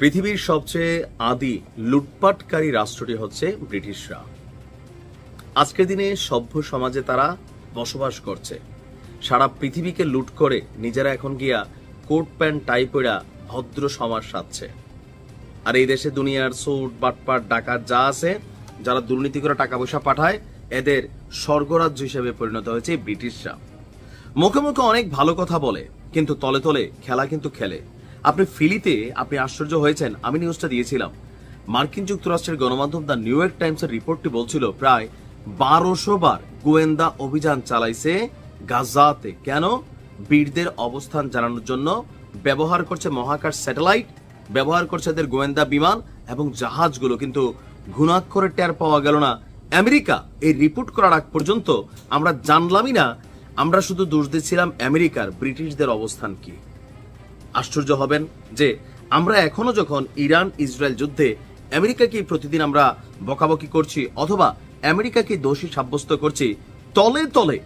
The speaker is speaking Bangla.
পৃথিবীর সবচেয়ে আদি লুটপাটকারী রাষ্ট্রটি হচ্ছে ব্রিটিশরা। আজকের দিনে সভ্য সমাজে তারা বসবাস করছে, সারা পৃথিবীকে লুট করে নিজেরা এখন গিয়া কোট প্যান্ট টাই পরা ভদ্র সমাজ সাজছে। আর এই দেশে দুনিয়ার সুট বাটপাট ডাকাত যা আছে, যারা দুর্নীতি করে টাকা পয়সা পাঠায়, এদের স্বর্গরাজ্য হিসেবে পরিণত হয়েছে ব্রিটিশরা। মুখে মুখে অনেক ভালো কথা বলে, কিন্তু তলে তলে খেলা কিন্তু খেলে। আপনি ফিলিতে আপনি আশ্চর্য হয়েছেন, আমি নিউজটা দিয়েছিলাম। মার্কিন যুক্তরাষ্ট্রের গণমাধ্যম দ্য নিউ ইয়র্ক টাইমসের রিপোর্টটি বলছিল প্রায় 1200 বার গোয়েন্দা অভিযান চালাইছে গাজাতে। কেন? বীরদের অবস্থান জানানোর জন্য। ব্যবহার করছে মহাকাশ স্যাটেলাইট, ব্যবহার করছে এদের গোয়েন্দা বিমান এবং জাহাজগুলো, কিন্তু ঘুণাক্ষরে টের পাওয়া গেল না। আমেরিকা এই রিপোর্ট করার আগ পর্যন্ত আমরা জানলামই না। আমরা শুধু দোষ দিচ্ছিলাম আমেরিকার, ব্রিটিশদের অবস্থান কি। আশ্চর্য হবেন যে আমরা এখনো যখন ইরান ইসরায়েল যুদ্ধে আমেরিকাকে প্রতিদিন আমরা বকাবকি করছি অথবা আমেরিকাকে দোষী সাব্যস্ত করছি, তলে তলে